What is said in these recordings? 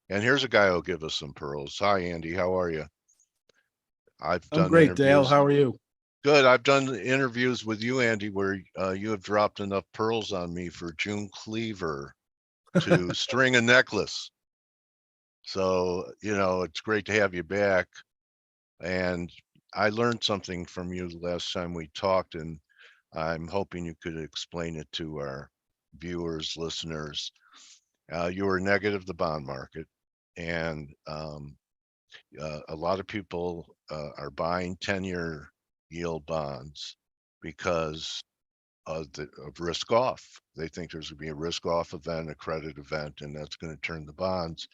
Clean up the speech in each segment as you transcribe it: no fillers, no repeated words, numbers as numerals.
And here's a guy who'll give us some pearls. Hi, Andy. How are you? I've I'm done great, Dale. interviews. How are you? Good. I've done interviews with you, Andy, where you have dropped enough pearls on me for June Cleaver to string a necklace. So, it's great to have you back. And I learned something from you last time we talked, and I'm hoping you could explain it to our viewers, listeners. You were negative the bond market, and a lot of people are buying 10-year yield bonds because of risk off. They think there's going to be a risk off event, a credit event, and that's going to turn the bonds.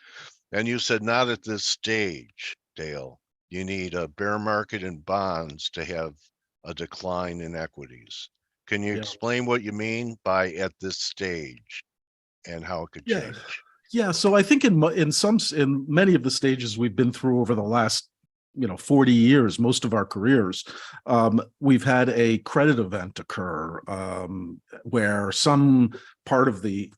And you said not at this stage, Dale. You need a bear market in bonds to have a decline in equities. Can you Yeah. explain what you mean by at this stage and how it could Yeah. change? Yeah. So I think in many of the stages we've been through over the last 40 years, most of our careers, we've had a credit event occur where some part of the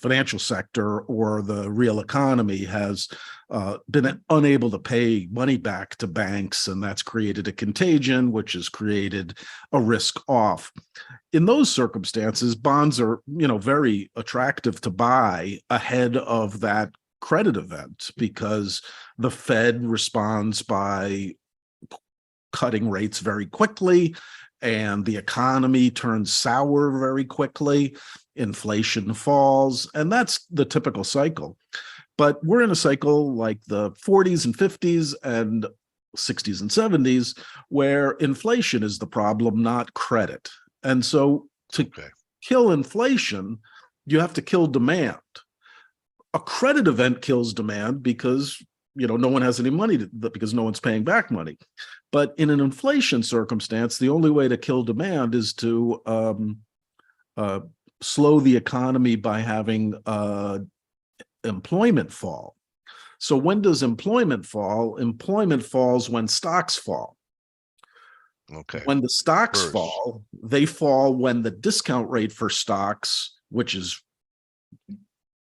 financial sector or the real economy has been unable to pay money back to banks, and that's created a contagion, which has created a risk off. In those circumstances, bonds are, very attractive to buy ahead of that credit event because the Fed responds by cutting rates very quickly, and the economy turns sour very quickly. Inflation falls, and that's the typical cycle. But we're in a cycle like the 40s and 50s and 60s and 70s where inflation is the problem, not credit. And so to kill inflation, you have to kill demand. A credit event kills demand because no one has any money because no one's paying back money. But in an inflation circumstance, the only way to kill demand is to slow the economy by having employment fall. So when does employment fall? Employment falls when stocks fall. Okay. When the stocks fall, they fall when the discount rate for stocks, which is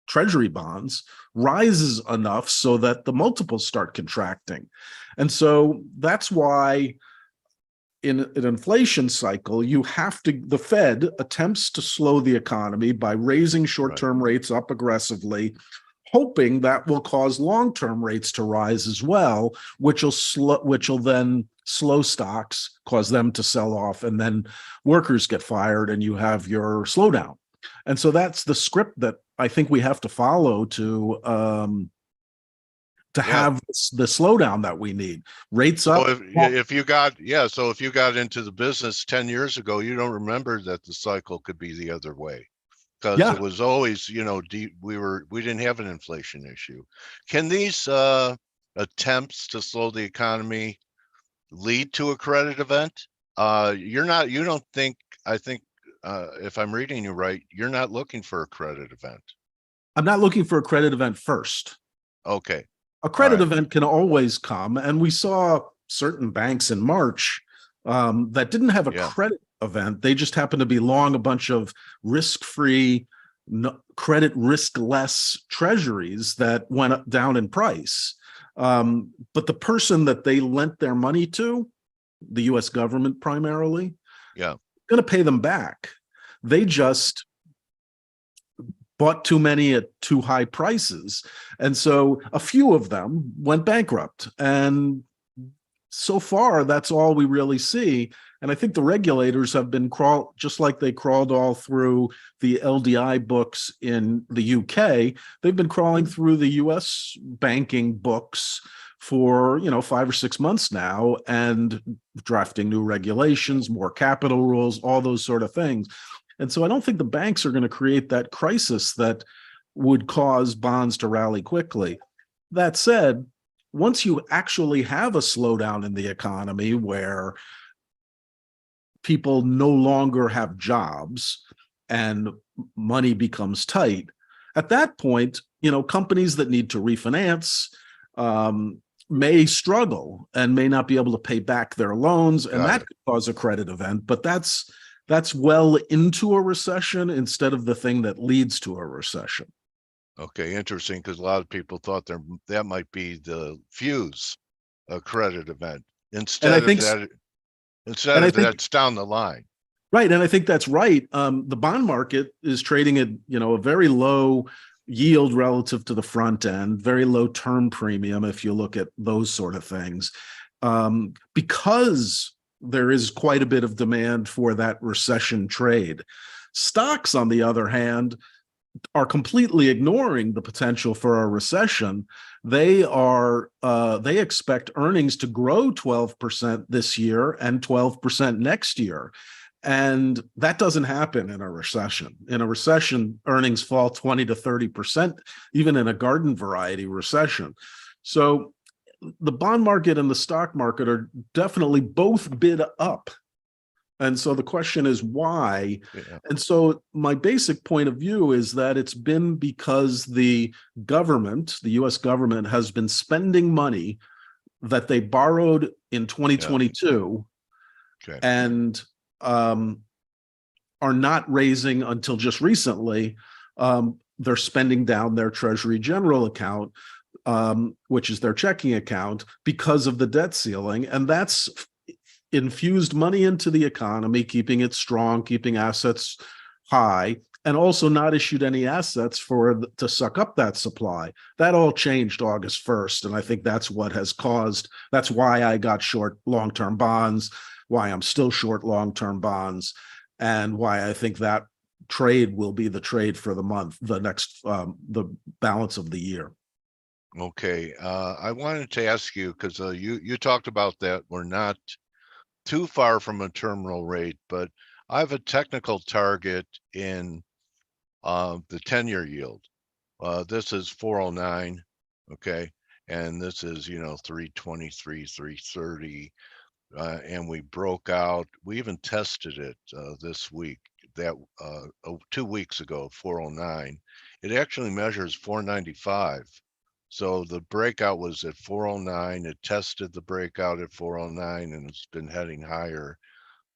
treasury bonds, rises enough so that the multiples start contracting. And so that's why in an inflation cycle, the Fed attempts to slow the economy by raising short-term rates up aggressively, hoping that will cause long-term rates to rise as well, which will then slow stocks, cause them to sell off, and then workers get fired and you have your slowdown. And so that's the script that I think we have to follow to have the slowdown that we need. Rates up. So if you got into the business 10 years ago, you don't remember that the cycle could be the other way, because it was always, we didn't have an inflation if I'm reading you right, you're not looking for a credit event. I'm not looking for a credit event first. Okay. A credit event can always come, and we saw certain banks in March that didn't have a credit event. They just happened to be long a bunch of risk-free, credit risk-less treasuries that went down in price. But the person that they lent their money to, the U.S. government primarily, going to pay them back. They just bought too many at too high prices. And so a few of them went bankrupt. And so far, that's all we really see. And I think the regulators have been just like they crawled all through the LDI books in the UK, they've been crawling through the US banking books for 5 or 6 months now, and drafting new regulations, more capital rules, all those sort of things. And so I don't think the banks are going to create that crisis that would cause bonds to rally quickly. That said, once you actually have a slowdown in the economy where people no longer have jobs and money becomes tight, at that point, companies that need to refinance may struggle and may not be able to pay back their loans, and that could cause a credit event. But that's well into a recession instead of the thing that leads to a recession. Okay, interesting, because a lot of people thought that might be the fuse, a credit event. And I Instead of think, that, and I think, that's down the line. right. And I think that's right. The bond market is trading at, a very low yield relative to the front end, very low term premium if you look at those sort of things. Because there is quite a bit of demand for that recession trade. Stocks, on the other hand, are completely ignoring the potential for a recession. They expect earnings to grow 12% this year and 12% next year. And that doesn't happen in a recession. In a recession, earnings fall 20 to 30%, even in a garden variety recession. So the bond market and the stock market are definitely both bid up. And so the question is why? Yeah. And so my basic point of view is that it's been because the government, the US government, has been spending money that they borrowed in 2022 Okay. and are not raising until just recently. They're spending down their Treasury General account, which is their checking account, because of the debt ceiling. And that's infused money into the economy, keeping it strong, keeping assets high, and also not issued any assets to suck up that supply. That all changed August 1st. And I think that's what has that's why I got short long-term bonds, why I'm still short long-term bonds, and why I think that trade will be the trade for the month, the balance of the year. Okay. I wanted to ask you, because you talked about that we're not too far from a terminal rate, but I have a technical target in the 10-year yield. This is 409, okay, and this is 323, 330, and we broke out. We even tested it this week. That 2 weeks ago, 409. It actually measures 495. So the breakout was at 409. It tested the breakout at 409, and it's been heading higher.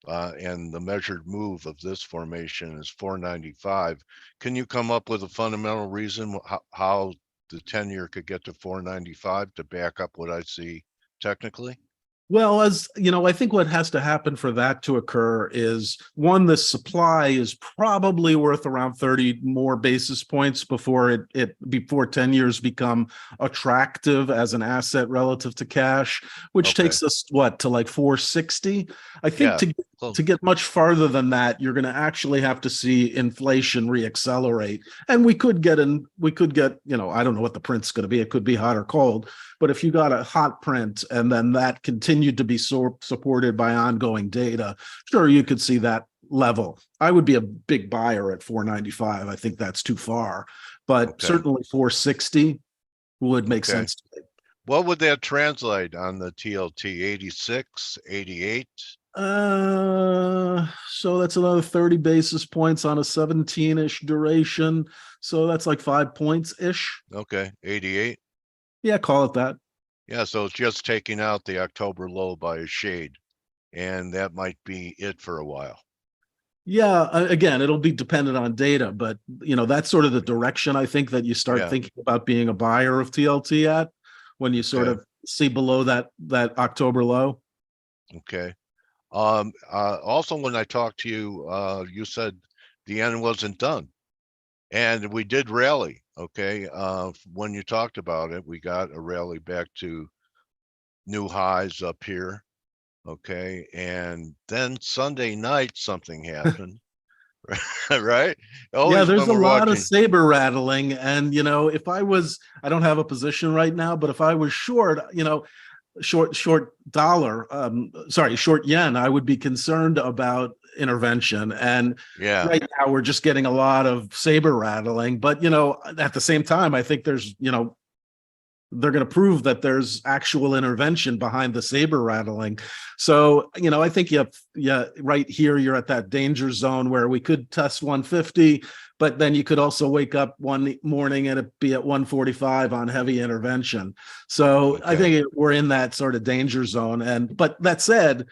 And the measured move of this formation is 495. Can you come up with a fundamental reason how the 10-year could get to 495 to back up what I see technically? Well, as you know, I think what has to happen for that to occur is, one, the supply is probably worth around 30 more basis points before before 10 years become attractive as an asset relative to cash, which Okay. takes us to like 460. I think Yeah, to get much farther than that, you're going to actually have to see inflation reaccelerate. And we could get, I don't know what the print's going to be. It could be hot or cold. But if you got a hot print and then that continued to be supported by ongoing data, sure, you could see that level. I would be a big buyer at 495. I think that's too far, but certainly 460 would make sense to me. What would that translate on the TLT? 86, 88? So that's another 30 basis points on a 17-ish duration. So that's like 5 points-ish. Okay, 88. Yeah, call it that. Yeah, so it's just taking out the October low by a shade, and that might be it for a while. Yeah, again, it'll be dependent on data, but that's sort of the direction I think that you start thinking about being a buyer of TLT at, when you sort of see below that October low. Okay. Also, when I talked to you, you said the yen wasn't done, and we did rally. Okay. When you talked about it, we got a rally back to new highs up here. Okay. And then Sunday night, something happened. Right? Yeah, there's a lot of saber rattling. And, I don't have a position right now, but if I was short, short yen, I would be concerned about intervention. And right now we're just getting a lot of saber rattling. But, at the same time, I think there's, they're going to prove that there's actual intervention behind the saber rattling. So, I think right here, you're at that danger zone where we could test 150, but then you could also wake up one morning and it be at 145 on heavy intervention. So I think we're in that sort of danger zone. But that said,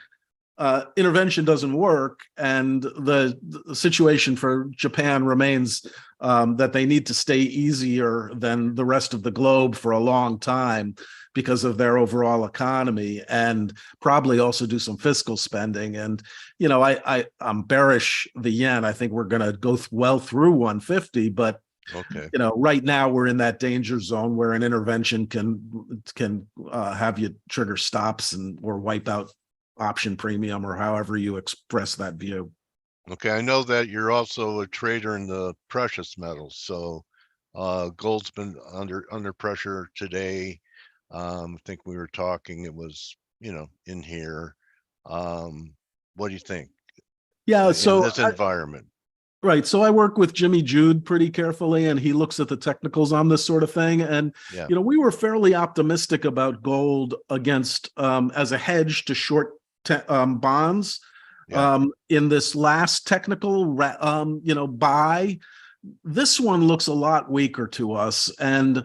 intervention doesn't work, and the situation for Japan remains that they need to stay easier than the rest of the globe for a long time because of their overall economy, and probably also do some fiscal spending. And I'm bearish the yen. I think we're going to go well through 150, but Okay. right now we're in that danger zone where an intervention can have you trigger stops or wipe out option premium, or however you express that view. Okay, I know that you're also a trader in the precious metals. So gold's been under pressure today. I think we were talking, it was, in here. What do you think Yeah, in this environment? Right. So I work with Jimmy Jude pretty carefully, and he looks at the technicals on this sort of thing. And, Yeah. We were fairly optimistic about gold against as a hedge to short bonds. Yeah. In this last technical, buy, this one looks a lot weaker to us. And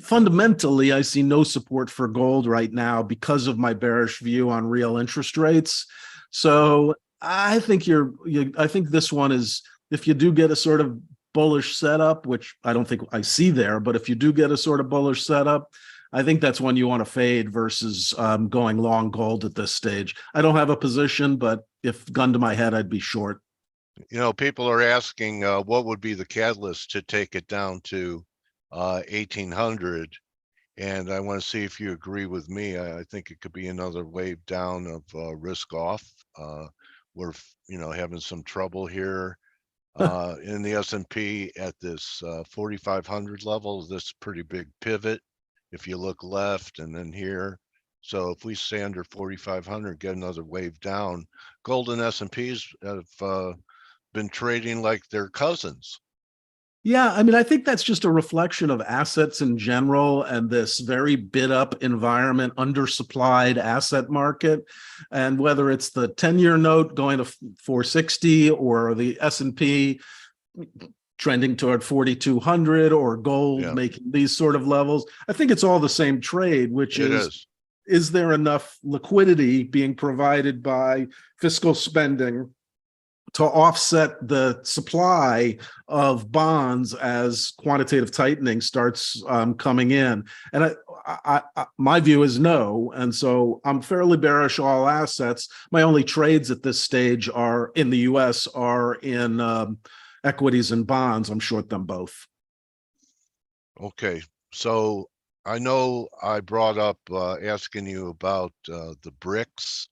fundamentally, I see no support for gold right now because of my bearish view on real interest rates. So I think I think this one is, if you do get a sort of bullish setup, which I don't think I see there, but if you do get a sort of bullish setup, I think that's one you want to fade versus going long gold at this stage. I don't have a position, but if gun to my head, I'd be short. People are asking what would be the catalyst to take it down to 1800. And I want to see if you agree with me. I think it could be another wave down of risk off. We're, having some trouble here. In the S&P at this 4,500 level. This pretty big pivot if you look left and then here. So if we stay under 4,500, get another wave down, gold and S&Ps have been trading like they're cousins. Yeah, I mean, I think that's just a reflection of assets in general and this very bid up environment, undersupplied asset market. And whether it's the 10-year note going to 460 or the S&P trending toward 4,200 or gold making these sort of levels, I think it's all the same trade, which is there enough liquidity being provided by fiscal spending to offset the supply of bonds as quantitative tightening starts coming in? And my view is no. And so I'm fairly bearish all assets. My only trades at this stage are in the US are in equities and bonds. I'm short them both. Okay. So I know I brought up asking you about the BRICS.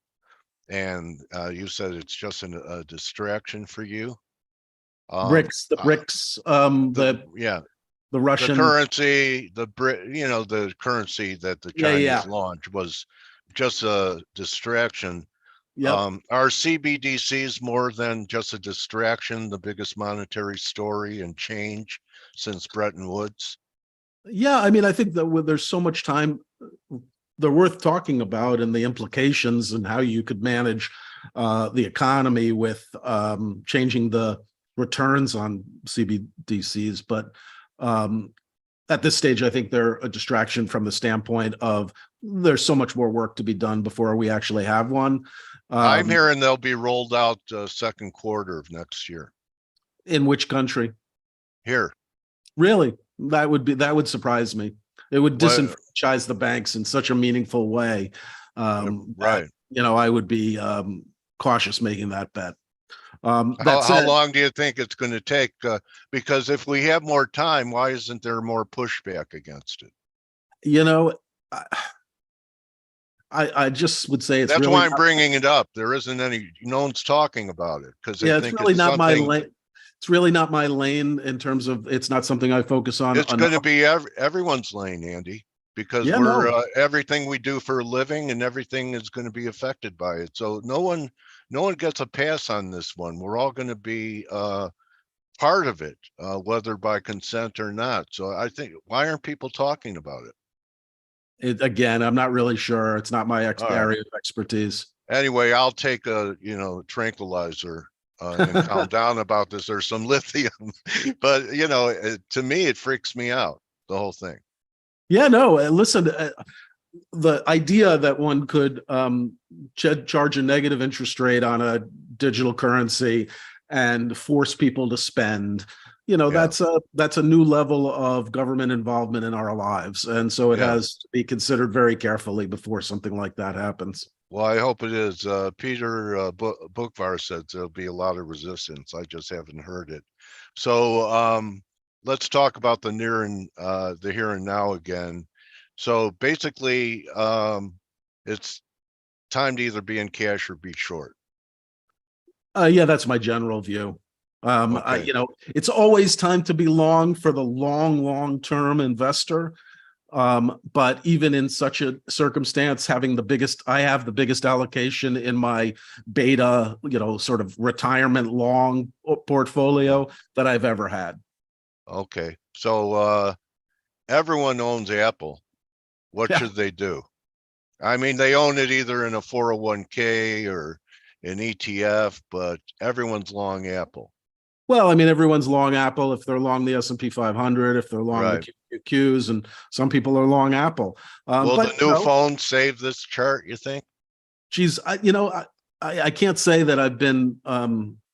And you said it's just a distraction for you. BRICS, the Russian the currency, the currency that the Chinese launched was just a distraction. Are CBDCs more than just a distraction, the biggest monetary story and change since Bretton Woods? Yeah, I mean, I think that there's so much time they're worth talking about, and the implications and how you could manage the economy with changing the returns on CBDCs. But at this stage, I think they're a distraction from the standpoint of there's so much more work to be done before we actually have one. I'm hearing they'll be rolled out second quarter of next year. In which country? Here. Really? That would surprise me. It would disenfranchise the banks in such a meaningful way. Right. I would be cautious making that bet. How long do you think it's going to take? Because if we have more time, why isn't there more pushback against it? I just would say that's really why I'm bringing it up. There isn't any, no one's talking about it because it's really not my lane. It's really not my lane in terms of, it's not something I focus on. It's going to be everyone's lane, Andy, because everything we do for a living and everything is going to be affected by it. So no one gets a pass on this one. We're all going to be part of it, whether by consent or not. So I think, why aren't people talking about it? Again, I'm not really sure. It's not my area of expertise. Anyway, I'll take a tranquilizer and calm down about this. There's some lithium, but to me, it freaks me out, the whole thing. Yeah, no, listen, the idea that one could charge a negative interest rate on a digital currency and force people to spend, Yeah. that's a new level of government involvement in our lives, and so it Yeah. has to be considered very carefully before something like that happens. Well, I hope it is. Peter Bookvar said there'll be a lot of resistance. I just haven't heard it. So let's talk about the the here and now again. So basically, it's time to either be in cash or be short. Yeah, that's my general view. Okay. It's always time to be long for the long term investor. But even in such a circumstance, I have the biggest allocation in my beta, sort of retirement long portfolio that I've ever had. Okay. So everyone owns Apple. What Yeah. should they do? I mean, they own it either in a 401k or an ETF, but everyone's long Apple. Well, I mean, everyone's long Apple if they're long the S&P 500, if they're long Right. the QQQs, and some people are long Apple. Will But the new phone save this chart, you think? geez, I can't say that I've been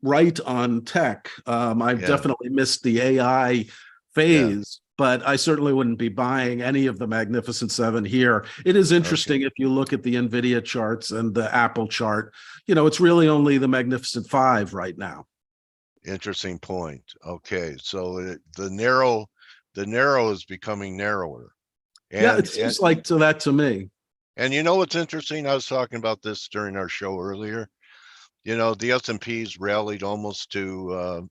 right on tech. I've Yeah. definitely missed the AI phase, but I certainly wouldn't be buying any of the Magnificent Seven here. It is interesting if you look at the NVIDIA charts and the Apple chart, it's really only the Magnificent Five right now. Interesting point. Okay. So the narrow is becoming narrower. Yeah, it seems like that to me. And you know what's interesting? I was talking about this during our show earlier. The S&Ps rallied almost to,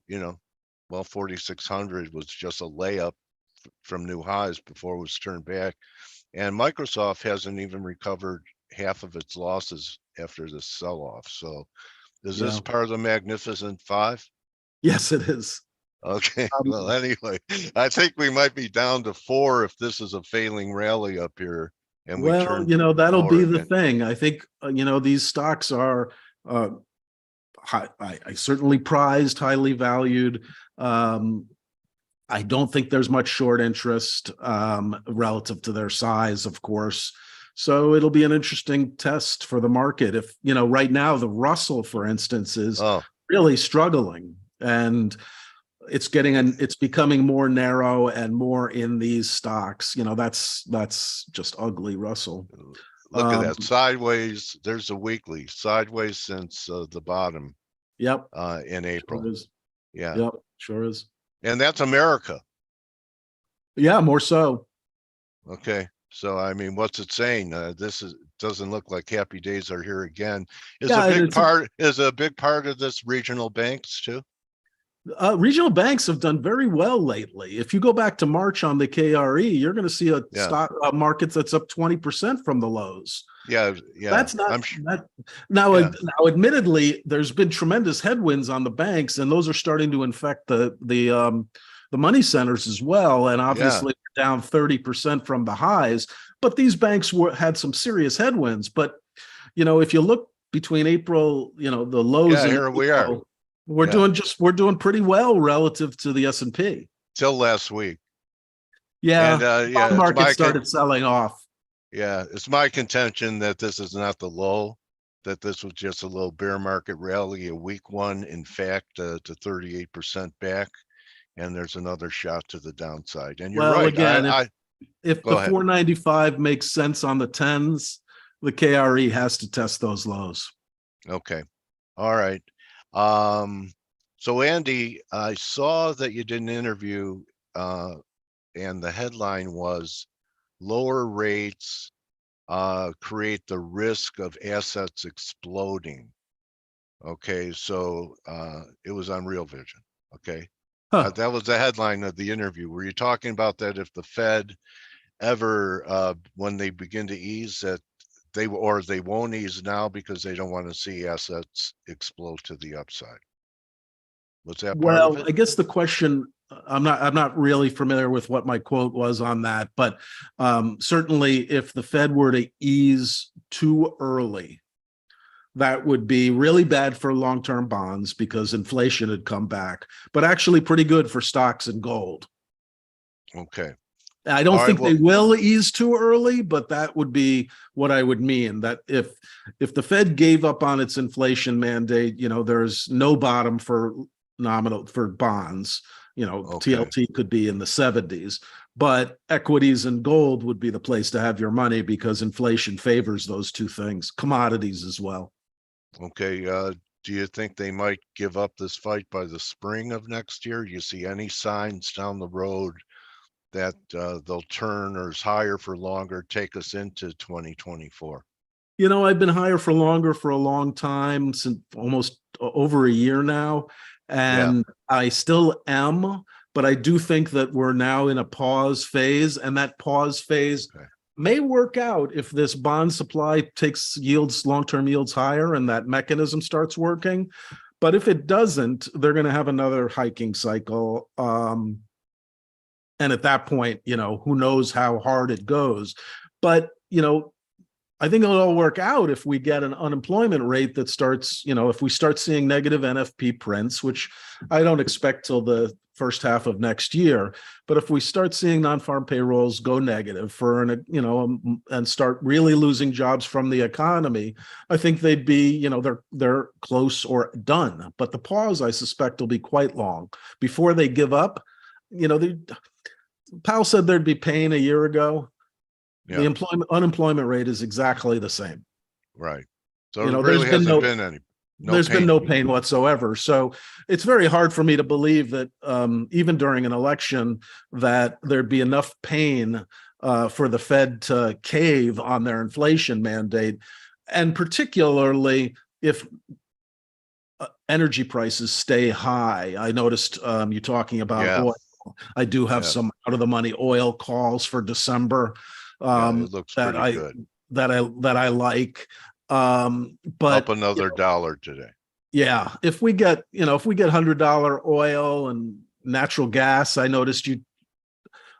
4,600 was just a layup from new highs before it was turned back. And Microsoft hasn't even recovered half of its losses after this sell-off. So is this part of the Magnificent Five? Yes, it is. Okay. Well, anyway, I think we might be down to 4 if this is a failing rally up here. And we turn that'll be the again. thing. I think, these stocks are I certainly prized, highly valued. I don't think there's much short interest relative to their size, of course. So it'll be an interesting test for the market. If, right now, the Russell, for instance, is really struggling, and it's becoming more narrow and more in these stocks. That's just ugly, Russell. Look at that sideways. There's a weekly sideways since the bottom. Yep. In April. Sure is. Yeah. Yep. Sure is. And that's America. Yeah, more so. Okay. So I mean, what's it saying? Doesn't look like happy days are here again. Is a big part of this regional banks too? Regional banks have done very well lately. If you go back to March on the KRE, you're going to see a stock market that's up 20% from the lows. Yeah. That's not now. Admittedly, there's been tremendous headwinds on the banks, and those are starting to infect the money centers as well. And obviously, down 30% from the highs. But these banks had some serious headwinds. But if you look between April, the lows. Yeah, here we are. We're doing pretty well relative to the S&P. Till last week. Yeah, the market started selling off. Yeah, it's my contention that this is not the low, that this was just a little bear market rally, a weak one, in fact, to 38% back, and there's another shot to the downside. And you're right. Again, if the 495 makes sense on the 10s, the KRE has to test those lows. Okay. All right. So Andy, I saw that you did an interview, and the headline was lower rates create the risk of assets exploding. Okay, so it was on Real Vision. Okay, that was the headline of the interview. Were you talking about that if the Fed ever, when they begin to ease, that they won't ease now because they don't want to see assets explode to the upside? Was that part of it? I guess the question, I'm not really familiar with what my quote was on that, but certainly if the Fed were to ease too early, that would be really bad for long-term bonds because inflation had come back, but actually pretty good for stocks and gold. Okay. I don't All right, think well, they will ease too early, but that would be what I would mean. That if the Fed gave up on its inflation mandate, there's no bottom for nominal for bonds. okay. TLT could be in the 70s, but equities and gold would be the place to have your money because inflation favors those two things, commodities as well. Okay. Do you think they might give up this fight by the spring of next year? Do you see any signs down the road that they'll turn or is higher for longer, take us into 2024? I've been higher for longer for a long time, since almost over a year now, Yeah. and I still am, but I do think that we're now in a pause phase, and that pause phase Okay. may work out if this bond supply takes long-term yields higher and that mechanism starts working. But if it doesn't, they're going to have another hiking cycle. And at that point, who knows how hard it goes. But, I think it'll all work out if we get an unemployment rate that starts, if we start seeing negative NFP prints, which I don't expect till the first half of next year. But if we start seeing non-farm payrolls go negative and start really losing jobs from the economy, I think they'd be, they're close or done. But the pause, I suspect, will be quite long before they give up. Powell said there'd be pain a year ago. Yeah. The unemployment rate is exactly the same. Right. So there There's really been hasn't been any. There's been no pain whatsoever. So it's very hard for me to believe that even during an election that there'd be enough pain for the Fed to cave on their inflation mandate, and particularly if energy prices stay high. I noticed you talking about oil. I do have some out of the money oil calls for December. It looks pretty good. That I like. But up another $1 today. Yeah, if we get $100 oil and natural gas, I noticed you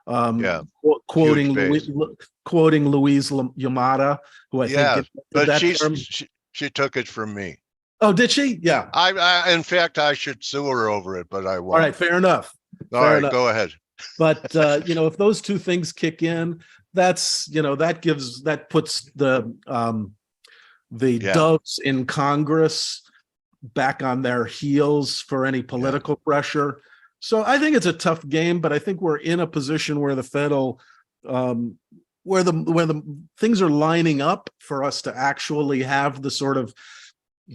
quoting Louise Yamada, who I think but that she took it from me. Oh, did she? Yeah. I in fact I should sue her over it, but I won't. All right, fair enough. All right, go ahead. But if those two things kick in, that puts the doves in Congress back on their heels for any political pressure. So I think it's a tough game, but I think we're in a position where the Fed will, where the things are lining up for us to actually have the sort of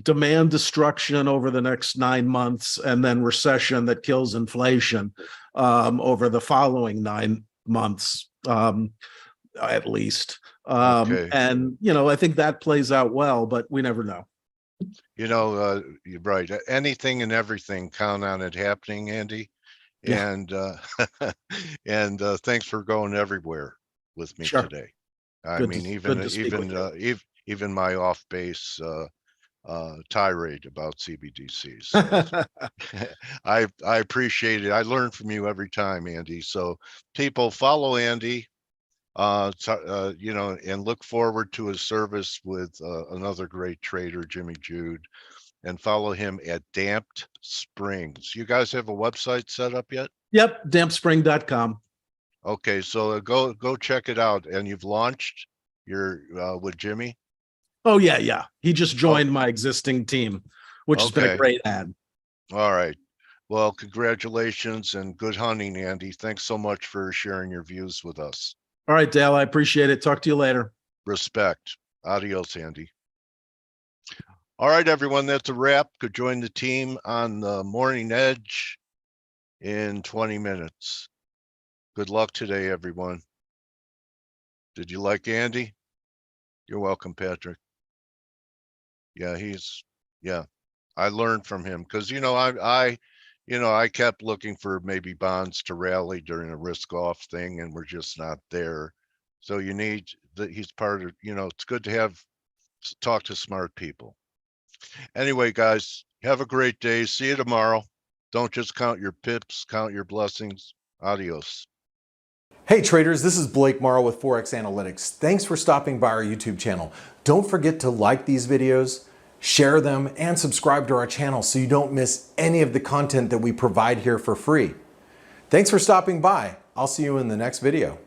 demand destruction over the next 9 months and then recession that kills inflation over the following 9 months, at least. And, I think that plays out well, but we never know. You're right. Anything and everything, count on it happening, Andy. Yeah. And thanks for going everywhere with me today. I mean, even my off base tirade about CBDCs. So I appreciate it. I learn from you every time, Andy. So people follow Andy, and look forward to his service with another great trader, Jimmy Jude, and follow him at Damped Springs. You guys have a website set up yet? Yep, dampspring.com. Okay, so go check it out. And you've launched your with Jimmy? Oh yeah. He just joined my existing team, which has been a great ad. All right. Well, congratulations and good hunting, Andy. Thanks so much for sharing your views with us. All right, Dale, I appreciate it. Talk to you later. Respect. Adios, Andy. All right, everyone, that's a wrap. Could join the team on the Morning Edge in 20 minutes. Good luck today, everyone. Did you like Andy? You're welcome, Patrick. Yeah, I learned from him because, I kept looking for maybe bonds to rally during a risk off thing, and we're just not there. So he's part of, it's good to talk to smart people. Anyway, guys, have a great day. See you tomorrow. Don't just count your pips, count your blessings. Adios. Hey traders, this is Blake Morrow with Forex Analytics. Thanks for stopping by our YouTube channel. Don't forget to like these videos, share them, and subscribe to our channel so you don't miss any of the content that we provide here for free. Thanks for stopping by. I'll see you in the next video.